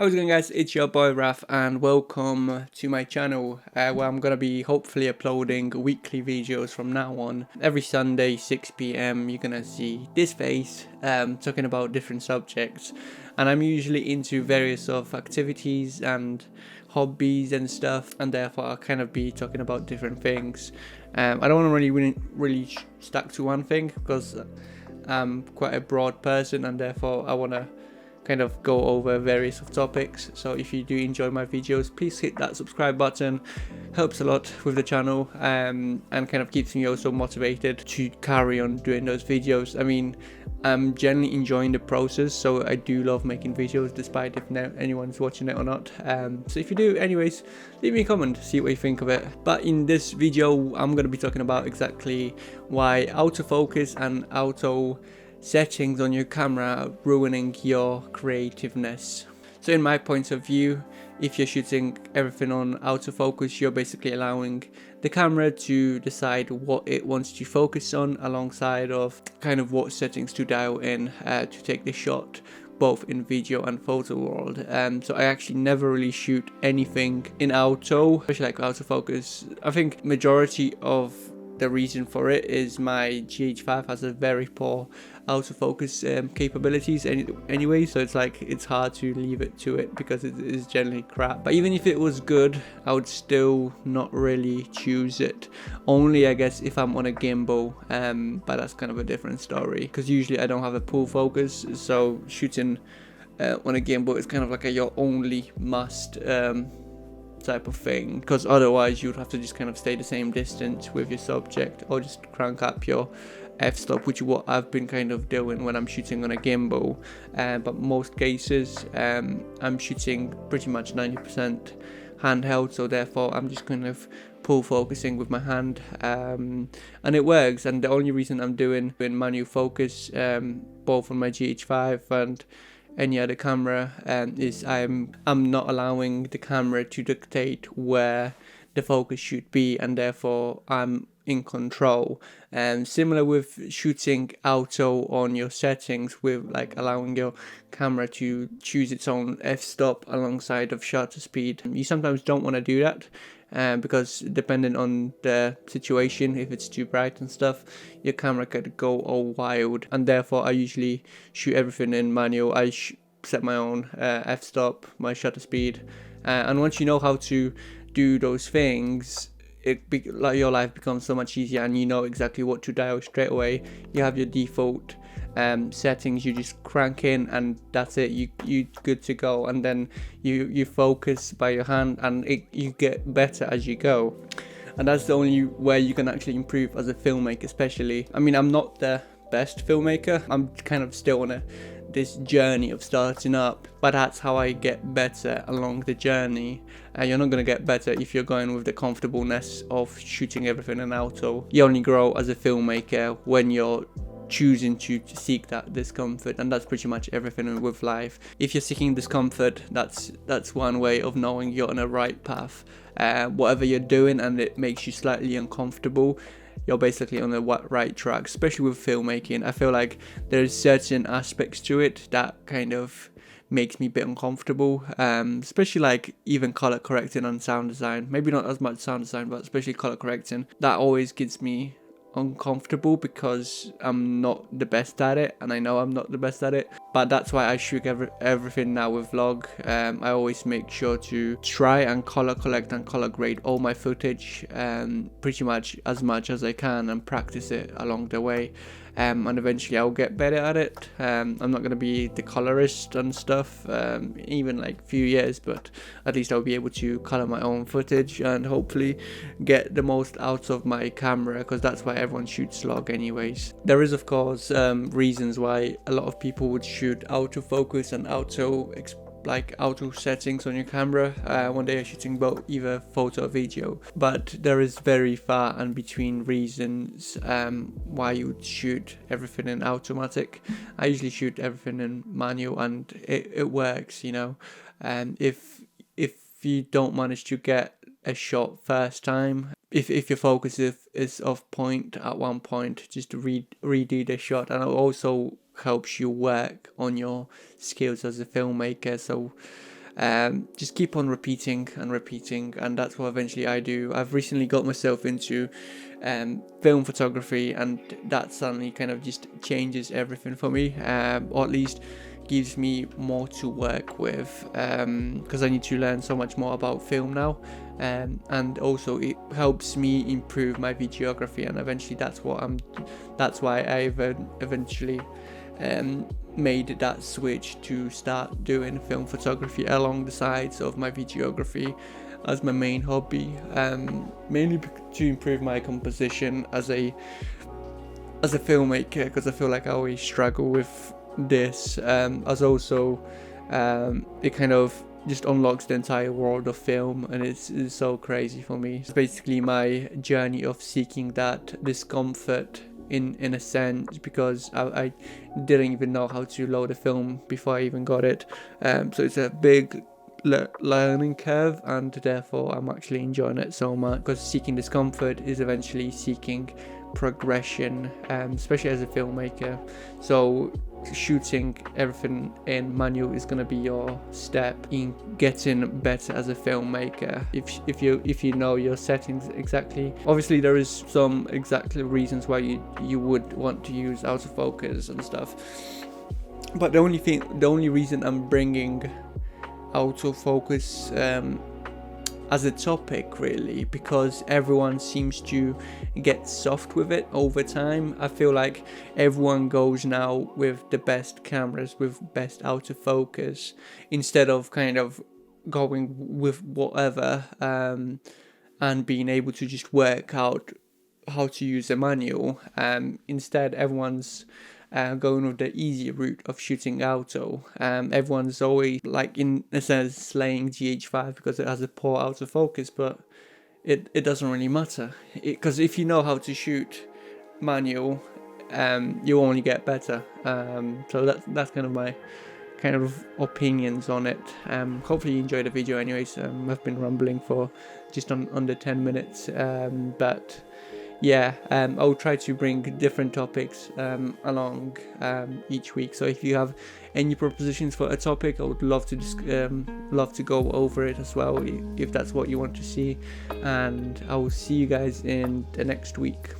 How's it going, guys? It's your boy Raf and welcome to my channel where I'm going to be hopefully uploading weekly videos from now on. Every Sunday 6 PM you're going to see this face talking about different subjects, and I'm usually into various of activities and hobbies and stuff, and therefore I'll kind of be talking about different things. I don't want to really stuck to one thing because I'm quite a broad person, and therefore I want to kind of go over various of topics. So if you do enjoy my videos, please hit that subscribe button. Helps a lot with the channel and kind of keeps me also motivated to carry on doing those videos. I mean, I'm generally enjoying the process, so I do love making videos despite if anyone's watching it or not. So if you do, anyways, leave me a comment, see what you think of it. But in this video I'm going to be talking about exactly why autofocus and auto settings on your camera are ruining your creativeness. So in my point of view, if you're shooting everything on autofocus, you're basically allowing the camera to decide what it wants to focus on alongside of kind of what settings to dial in to take the shot, both in video and photo world. So I actually never really shoot anything in auto, especially like autofocus. I think majority of the reason for it is my GH5 has a very poor autofocus capabilities anyway, so it's hard to leave it to it because it is generally crap. But even if it was good, I would still not really choose it, only I guess if I'm on a gimbal, but that's kind of a different story because usually I don't have a pull focus, so shooting on a gimbal is kind of like your only must type of thing, because otherwise you'd have to just kind of stay the same distance with your subject or just crank up your f-stop, which is what I've been kind of doing when I'm shooting on a gimbal. But most cases I'm shooting pretty much 90% handheld, so therefore I'm just kind of pull focusing with my hand, and it works. And the only reason I'm doing manual focus both on my GH5 and any other camera is I'm not allowing the camera to dictate where the focus should be, and therefore I'm in control. And similar with shooting auto on your settings, with like allowing your camera to choose its own f-stop alongside of shutter speed. You sometimes don't want to do that because depending on the situation, if it's too bright and stuff, your camera could go all wild, and therefore I usually shoot everything in manual. I set my own f-stop, my shutter speed, and once you know how to do those things, like your life becomes so much easier, and you know exactly what to dial straight away. You have your default settings, you just crank in and that's it, you good to go, and then you focus by your hand, and you get better as you go. And that's the only way you can actually improve as a filmmaker, especially. I mean, I'm not the best filmmaker, I'm kind of still on this journey of starting up, but that's how I get better along the journey. You're not going to get better if you're going with the comfortableness of shooting everything in auto. You only grow as a filmmaker when you're choosing to seek that discomfort, and that's pretty much everything with life. If you're seeking discomfort, that's one way of knowing you're on a right path. Whatever you're doing and it makes you slightly uncomfortable, you're basically on the right track. Especially with filmmaking, I feel like there's certain aspects to it that kind of makes me a bit uncomfortable, especially like even color correcting and sound design. Maybe not as much sound design, but especially color correcting, that always gets me uncomfortable because I'm not the best at it, and I know I'm not the best at it. But that's why I shoot everything now with log. I always make sure to try and color collect and color grade all my footage pretty much as I can, and practice it along the way. And eventually I'll get better at it. I'm not going to be the colorist and stuff, even like few years, but at least I'll be able to color my own footage and hopefully get the most out of my camera, because that's why everyone shoots log anyways. There is of course reasons why a lot of people would shoot autofocus and auto settings on your camera when they are shooting both either photo or video, but there is very far and between reasons why you would shoot everything in automatic. I usually shoot everything in manual, and it works, you know. And if you don't manage to get a shot first time, if your focus is off point at one point, just redo the shot, and it also helps you work on your skills as a filmmaker. So just keep on repeating and repeating, and that's what eventually I do. I've recently got myself into film photography, and that suddenly kind of just changes everything for me, or at least gives me more to work with, because I need to learn so much more about film now, and also it helps me improve my videography, and eventually that's why I've eventually made that switch to start doing film photography along the sides of my videography as my main hobby, mainly to improve my composition as a filmmaker, because I feel like I always struggle with this, as also it kind of just unlocks the entire world of film, and it's so crazy for me. It's basically my journey of seeking that discomfort in a sense, because I didn't even know how to load a film before I even got it, so it's a big learning curve, and therefore I'm actually enjoying it so much, because seeking discomfort is eventually seeking progression, especially as a filmmaker. So shooting everything in manual is going to be your step in getting better as a filmmaker, if you know your settings exactly. Obviously there is some exactly reasons why you would want to use autofocus and stuff, but the only reason I'm bringing autofocus as a topic, really, because everyone seems to get soft with it over time. I feel like everyone goes now with the best cameras, with best autofocus, instead of kind of going with whatever, and being able to just work out how to use a manual. Instead, everyone's going with the easy route of shooting auto. Everyone's always, like, in a sense, slaying GH5 because it has a poor autofocus, but it doesn't really matter, because if you know how to shoot manual, you only get better. So that's kind of my opinions on it. Hopefully you enjoyed the video anyways. I've been rambling for just under 10 minutes, but yeah, I'll try to bring different topics along each week. So if you have any propositions for a topic, I would love to go over it as well, if that's what you want to see. And I will see you guys in the next week.